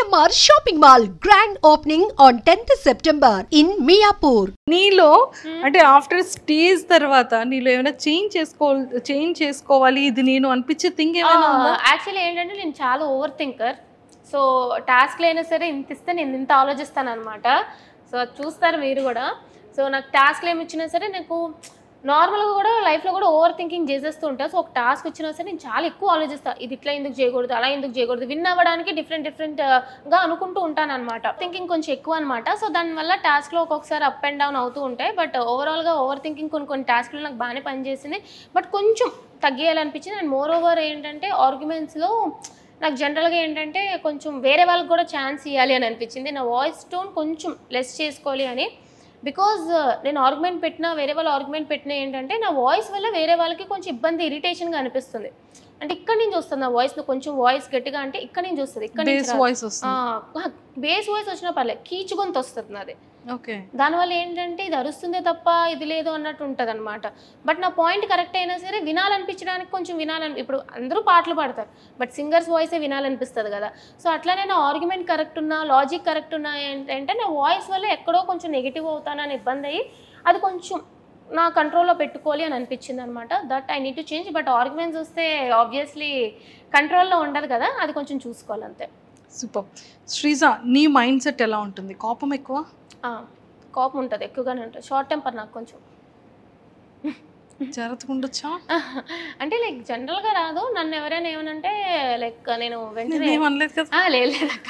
GMR Shopping Mall grand opening on 10th September in Miapur. నీలో అంటే after stage తర్వాత నీలో ఏమైనా చేంజ్ చేసుకోవాలి ఇది నేను అనిపించే థింగ్ ఏమైనా ఉందా? యాక్చువల్లీ ఏంటంటే నేను చాలా ఓవర్ థింకర్. సో టాస్క్లు అయినా సరే ఇంత ఇస్తే నేను ఇంత ఆలోచిస్తాను అనమాట. సో చూస్తారు మీరు కూడా. సో నాకు టాస్క్లు ఏమి ఇచ్చినా సరే నాకు నార్మల్గా కూడా లైఫ్లో కూడా ఓవర్ థింకింగ్ చేసేస్తూ ఉంటాను. సో ఒక టాస్క్ వచ్చినా సరే నేను చాలా ఎక్కువ ఆలోచిస్తాను. ఇది ఇట్లా ఎందుకు చేయకూడదు, అలా ఎందుకు చేయకూడదు, విన్ అవ్వడానికి డిఫరెంట్గా అనుకుంటూ ఉంటాను అనమాట. థింకింగ్ కొంచెం ఎక్కువ అనమాట. సో దానివల్ల టాస్క్లో ఒక్కొక్కసారి అప్ అండ్ డౌన్ అవుతూ ఉంటాయి. బట్ ఓవరాల్గా ఓవర్ థింకింగ్ కొన్ని టాస్క్లు నాకు బాగానే పనిచేసింది. బట్ కొంచెం తగ్గియాలనిపించింది. అండ్ మోర్ ఓవర్ ఏంటంటే ఆర్గ్యుమెంట్స్లో నాకు జనరల్గా ఏంటంటే కొంచెం వేరే వాళ్ళకి కూడా ఛాన్స్ ఇవ్వాలి అని అనిపించింది. నా వాయిస్ టోన్ కొంచెం లెస్ చేసుకోవాలి అని. బికాజ్ నేను ఆర్గ్యుమెంట్ పెట్టినా వేరే వాళ్ళు ఆర్గ్యుమెంట్ పెట్టినా ఏంటంటే నా వాయిస్ వల్ల వేరే వాళ్ళకి కొంచెం ఇబ్బంది ఇరిటేషన్గా అనిపిస్తుంది. అంటే ఇక్కడి నుంచి వస్తుంది నా వాయిస్ కొంచెం వాయిస్ గట్టిగా అంటే ఇక్కడి నుంచి వస్తుంది. ఇక్కడ బేస్ వాయిస్ వచ్చినా పర్లేదు, కీచు గొంతు వస్తుంది నాది. దానివల్ల ఏంటంటే ఇది అరుస్తుందే తప్ప ఇది లేదు అన్నట్టు ఉంటుంది అనమాట. బట్ నా పాయింట్ కరెక్ట్ అయినా సరే వినాలనిపించడానికి కొంచెం ఇప్పుడు అందరూ పాటలు పాడతారు, బట్ సింగర్స్ వాయిసే వినాలనిపిస్తుంది కదా. సో అట్లానే నా ఆర్గ్యుమెంట్ కరెక్ట్ ఉన్నా, లాజిక్ కరెక్ట్ ఉన్నా ఏంటంటే నా వాయిస్ వల్ల ఎక్కడో కొంచెం నెగిటివ్ అవుతానని ఇబ్బంది అయ్యి అది కొంచెం నా కంట్రోల్లో పెట్టుకోవాలి అని అనిపించింది అనమాట. That I need to change. But arguments వస్తే ఆబ్వియస్లీ కంట్రోల్లో ఉండదు కదా, అది కొంచెం చూసుకోవాలి అంతే. సూపర్. శ్రీజ, నీ మైండ్ సెట్ ఎలా ఉంటుంది? కోపం ఎక్కువ? కోపం ఉంటుంది, ఎక్కువగానే ఉంటుంది. షార్ట్ టెంపర్ నాకు కొంచెం. జాగ్రత్తగా ఉండొచ్చా? అంటే లైక్ జనరల్గా రాదు. నన్ను ఎవరైనా ఏమనంటే లైక్ నేను వెంటనే లేదక్క,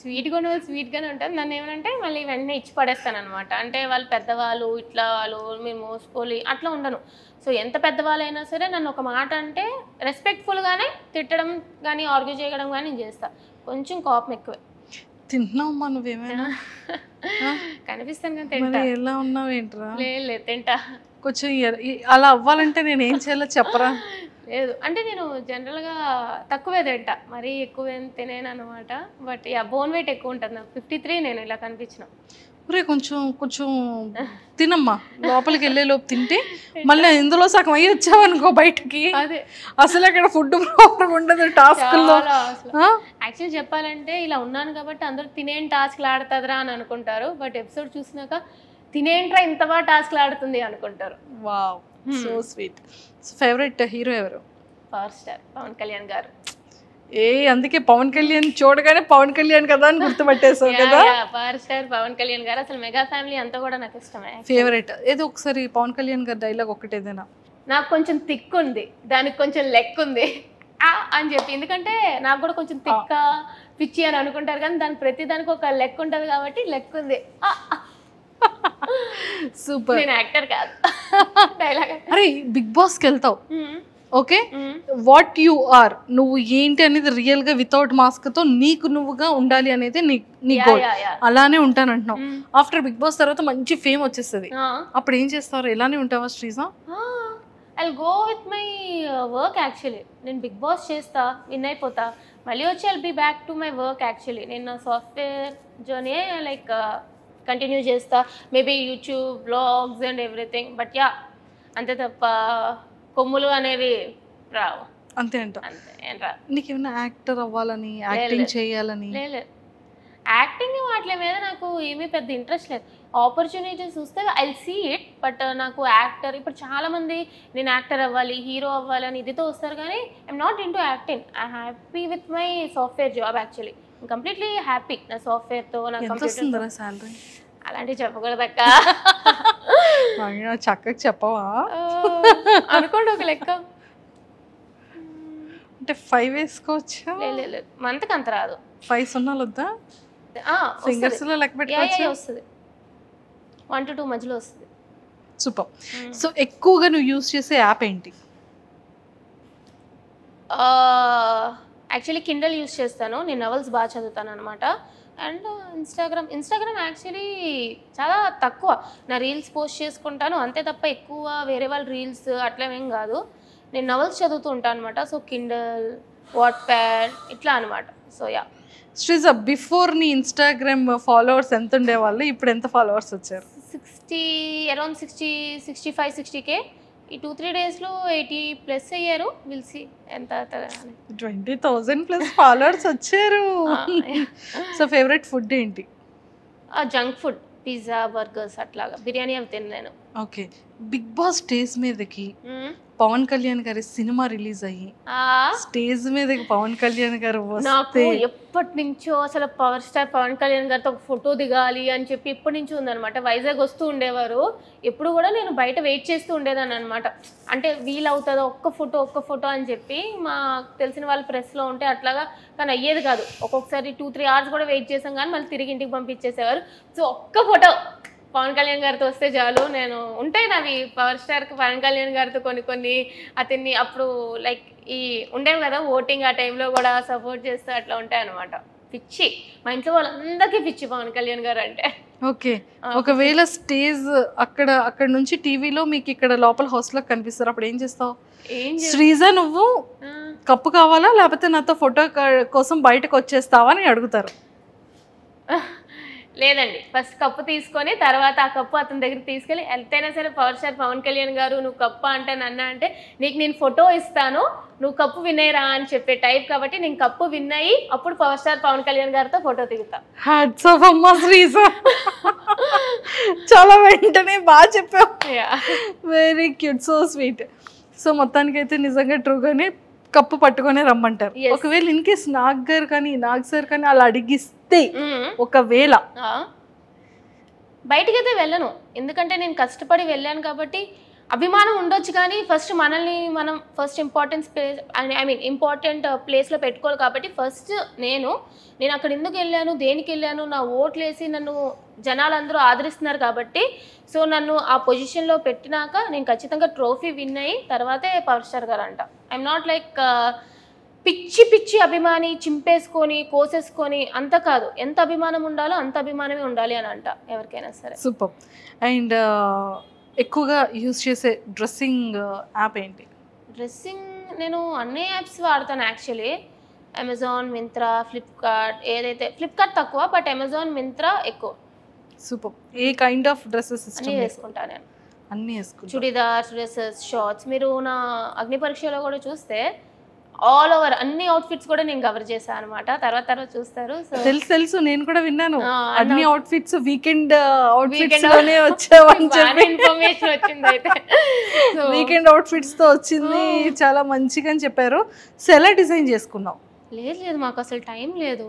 స్వీట్గానే ఉంటుంది. నన్ను ఏమనంటే మళ్ళీ వెంటనే ఇచ్చి పడేస్తాను అనమాట. అంటే వాళ్ళు పెద్దవాళ్ళు, ఇట్లా వాళ్ళు మీరు మోసుకోవాలి అట్లా ఉండను. సో ఎంత పెద్దవాళ్ళైనా సరే నన్ను ఒక మాట అంటే రెస్పెక్ట్ఫుల్గానే తిట్టడం కానీ ఆర్గ్యూ చేయడం కానీ నేను చేస్తాను. కొంచెం కోపం ఎక్కువే. తింటున్నావమ్మా నువ్వేమైనా? కనిపిస్తాను కానీ తింటా. ఎలా ఉన్నావు ఏంట్రా? లేదు తింటా. కొంచెం అలా అవ్వాలంటే నేను ఏం చేయాలో చెప్పరా? లేదు అంటే నేను జనరల్గా తక్కువే తింటా, మరీ ఎక్కువ ఏం తినేను అనమాట. బట్ బోన్ వెయిట్ ఎక్కువ ఉంటుంది నాకు. 53 నేను ఇలా కనిపించిన. కొంచెం తినమ్మా, లోపలికి వెళ్ళే లోపు తింటే మళ్ళీ ఇందులో సగం అయ్యి వచ్చావనుకో బయటకి, అదే అసలు అక్కడ ఫుడ్ ప్రాబ్లం ఉండదు టాస్క్లో. యాక్చువల్లీ చెప్పాలంటే ఇలా ఉన్నాను కాబట్టి అందరూ తినేం టాస్క్లు ఆడుతుందిరా అని అనుకుంటారు. బట్ ఎపిసోడ్ చూసినాక తినేంట్రా ఇంత బాగా టాస్క్లు ఆడుతుంది అనుకుంటారు. Wow, so sweet. Favourite hero ఎవరు? పవర్ స్టార్ పవన్ కళ్యాణ్ గారు. అందుకే పవన్ కళ్యాణ్ చూడగానే పవన్ కళ్యాణ్ కదా అని గుర్తుపట్టేసావు కదా. పవర్ స్టార్ పవన్ కళ్యాణ్ గారు. అసలు మెగా ఫ్యామిలీ అంతా కూడా నాకు ఇష్టమే. ఫేవరెట్ ఏదో ఒకసారి పవన్ కళ్యాణ్ గారి డైలాగ్ ఒకటి ఏదైనా. నాకు కొంచెం థిక్ ఉంది, దానికి కొంచెం లెక్ ఉంది అని చెప్పి. ఎందుకంటే నాకు కూడా కొంచెం థిక్క పిచ్చి అని అనుకుంటారు కానీ దానికి ప్రతి దానికి ఒక లెక్ ఉంటుంది కాబట్టి లెక్ ఉంది. సూపర్. నేను యాక్టర్ కాదు. డైలాగ్. అరే బిగ్ బాస్కి వెళ్తావు, ఓకే, వాట్ యు ఆర్, నువ్వు ఏంటి అనేది రియల్ గా వితౌట్ మాస్క్ తో నీకు నువ్వుగా ఉండాలి అనేది నీ గోల్. అలానే ఉంటాను అంటున్నావు. ఆఫ్టర్ బిగ్ బాస్ తర్వాత మంచి ఫేమ్ వచ్చేస్తుంది, అప్పుడు ఏం చేస్తారు? ఎలానే ఉంటావా Sreeja? I'll go with my work. Actually నేను బిగ్ బాస్ చేస్తా, విన్ అయిపోతా, మళ్ళీ వచ్చి I'll be back to my work. Actually నేను నా సాఫ్ట్వేర్ జర్నీ లైక్ కంటిన్యూ చేస్తా, maybe YouTube blogs and everything. But అంతే తప్ప కొమ్ములు అనేవి రావు. అంతే అంట. అంతే ఏం రా. నీకేమన్నా యాక్టర్ అవ్వాలని, యాక్టింగ్ చేయాలని? లేదు, యాక్టింగ్ వాటి మీద నాకు ఏమీ పెద్ద ఇంట్రెస్ట్ లేదు. ఆపర్చునిటీస్ వస్తే ఐ సీ ఇట్. బట్ నాకు యాక్టర్ ఇప్పుడు చాలా మంది నేను యాక్టర్ అవ్వాలి, హీరో అవ్వాలి అని ఇదితో వస్తారు కానీ I'm not in to acting. I happy with my software job. Actually completely happy నా సాఫ్ట్వేర్తో. నా కంప్యూటర్ సాలరీ అలాంటివి చెప్పకూడదక్క. చక్కగా చెప్పవా? అనుకోండి ఒక లెక్క. అంటే 5 వేసుకోవచ్చా? లేదు, మంత్కి అంత రాదు. 5 సున్నాలు వద్దా? ఫింగర్స్ లో లెక్క పెట్టుకోవచ్చు. వస్తుంది, 1 to 2 మధ్యలో వస్తుంది. సూపర్. సో ఎక్కువగా నువ్వు యూజ్ చేసే యాప్ ఏంటి? యాక్చువల్లీ కిండల్ యూజ్ చేస్తాను. నేను నవల్స్ బాగా చదువుతాను అనమాట. అండ్ ఇన్స్టాగ్రామ్ యాక్చువల్లీ చాలా తక్కువ. నా రీల్స్ పోస్ట్ చేసుకుంటాను అంతే తప్ప ఎక్కువ వేరే వాళ్ళ రీల్స్ అట్లా ఏం కాదు. నేను నవల్స్ చదువుతూ ఉంటాను అనమాట. సో కిండల్, వాట్ప్యాడ్ ఇట్లా అనమాట. సో శ్రీజ, బిఫోర్ నీ ఇన్స్టాగ్రామ్ ఫాలోవర్స్ ఎంత ఉండేవాళ్ళు, ఇప్పుడు ఎంత ఫాలోవర్స్ వచ్చారు? Around 65-60K. ఈ 2-3 డేస్లో 80+ అయ్యారు. విల్ సీ ఎంత 20,000+ ఫాలోవర్స్ వచ్చారు. సో ఫేవరెట్ ఫుడ్ ఏంటి? జంక్ ఫుడ్, పిజ్జా, బర్గర్స్ అట్లాగా. బిర్యానీ అవి తిన్నాను. ఓకే, బిగ్ బాస్ స్టేజ్ మీదకి పవన్ కళ్యాణ్ గారి సినిమా రిలీజ్ అయ్యి స్టేజ్ మీదకి పవన్ కళ్యాణ్ గారు నాకు ఎప్పటి నుంచో అసలు పవర్ స్టార్ పవన్ కళ్యాణ్ గారితో ఒక ఫోటో దిగాలి అని చెప్పి ఎప్పటి నుంచో ఉందనమాట. వైజాగ్ వస్తూ ఉండేవారు, ఎప్పుడు కూడా నేను బయట వెయిట్ చేస్తూ ఉండేదాన్ని అనమాట. అంటే వీలవుతుందో ఒక్క ఫోటో అని చెప్పి మా తెలిసిన వాళ్ళు ప్రెస్లో ఉంటే అట్లాగా, కానీ అయ్యేది కాదు. ఒక్కొక్కసారి 2-3 అవర్స్ కూడా వెయిట్ చేసాం కానీ మళ్ళీ తిరిగి ఇంటికి పంపించేసేవారు. సో ఒక్క ఫోటో పవన్ కళ్యాణ్ గారితో వస్తే చాలు. నేను ఉంటాయి నావి పవర్ స్టార్కి పవన్ కళ్యాణ్ గారితో కొన్ని అతన్ని అప్పుడు లైక్ ఈ ఉండేవి కదా ఓటింగ్, ఆ టైంలో కూడా సపోర్ట్ చేస్తూ అట్లా ఉంటాయి అనమాట. పిచ్చి, మా ఇంట్లో వాళ్ళందరికీ పిచ్చి పవన్ కళ్యాణ్ గారు అంటే. ఓకే, ఒకవేళ స్టేజ్ అక్కడ నుంచి టీవీలో మీకు ఇక్కడ లోపల హాస్టల్లో కనిపిస్తారు, అప్పుడు ఏం చేస్తావు? శ్రీజ నువ్వు కప్పు కావాలా లేకపోతే నాతో ఫోటో కోసం బయటకు వచ్చేస్తావా అని అడుగుతారు. లేదండి, ఫస్ట్ కప్పు తీసుకొని తర్వాత ఆ కప్పు అతని దగ్గర తీసుకెళ్ళి ఎంతైనా సరే పవర్ స్టార్ పవన్ కళ్యాణ్ గారు నువ్వు కప్పు అంటే నన్ను అంటే నీకు నేను ఫోటో ఇస్తాను, నువ్వు కప్పు వినేరా అని చెప్పే టైప్. కాబట్టి నేను కప్పు విన్ అయ్యి అప్పుడు పవర్ స్టార్ పవన్ కళ్యాణ్ గారితో ఫోటో దిగుతా. హ్యాట్స్ ఆఫ్ అమ్మా శ్రీజ, చాలా వెంటనే బాగా చెప్పావు. Very cute, so sweet. So మొత్తానికైతే నిజంగా ట్రూగానే కప్పు పట్టుకొని రమ్మంటారు. ఒకవేళ ఇన్ కేస్ నాగ్ సార్ కానీ అలా అడిగిస్తే ఒకవేళ బయటకైతే వెళ్ళను, ఎందుకంటే నేను కష్టపడి వెళ్ళాను కాబట్టి. అభిమానం ఉండొచ్చు కానీ ఫస్ట్ మనల్ని మనం ఇంపార్టెంట్ ప్లేస్లో పెట్టుకోవాలి. కాబట్టి ఫస్ట్ నేను అక్కడ ఎందుకు వెళ్ళాను, దేనికి వెళ్ళాను, నా ఓట్లు వేసి నన్ను జనాలందరూ ఆదరిస్తున్నారు కాబట్టి. సో నన్ను ఆ పొజిషన్లో పెట్టినాక నేను ఖచ్చితంగా ట్రోఫీ విన్ అయ్యి తర్వాతే పవర్ స్టార్ గారు అంట. ఐఎమ్ నాట్ లైక్ పిచ్చి అభిమాని చింపేసుకొని కోసేసుకొని అంత కాదు. ఎంత అభిమానం ఉండాలో అంత అభిమానమే ఉండాలి అని అంట ఎవరికైనా సరే. సూపర్. అండ్ ఎక్కువగా యూజ్ చేసే డ్రెస్సింగ్ యాప్ ఏంటి? డ్రెస్సింగ్ నేను అన్ని యాప్స్ వాడతాను యాక్చువల్లీ. Amazon, Myntra, Flipkart. ఏదైతే ఫ్లిప్కార్ట్ తక్కువ, బట్ అమెజాన్, మింత్రా ఎక్కువ. Super. A kind of dresses అన్నీ వేసుకుంటాను నేను. అన్నీ వేసుకుంటాను, చుడిదార్స్, డ్రెస్సెస్, షార్ట్స్. మీరు నా అగ్ని పరీక్షలో కూడా చూస్తే ఆల్ ఓవర్ అన్ని అవుట్ఫిట్స్ కూడా నేను కవర్ చేశాను అనమాట. తర్వాత చూస్తారు. తెలుసు, నేను కూడా విన్నాను అన్ని అవుట్ఫిట్స్ వీకెండ్ అవుట్ఫిట్స్ లోనే వచ్చావని చెప్పి ఇన్ఫర్మేషన్ వచ్చింది. అయితే వీకెండ్ అవుట్ఫిట్స్ తో వచ్చింది, చాలా మంచిగా అని చెప్పారు. సో ఎలా డిజైన్ చేసుకున్నావు? లేదు మాకు అసలు టైం లేదు.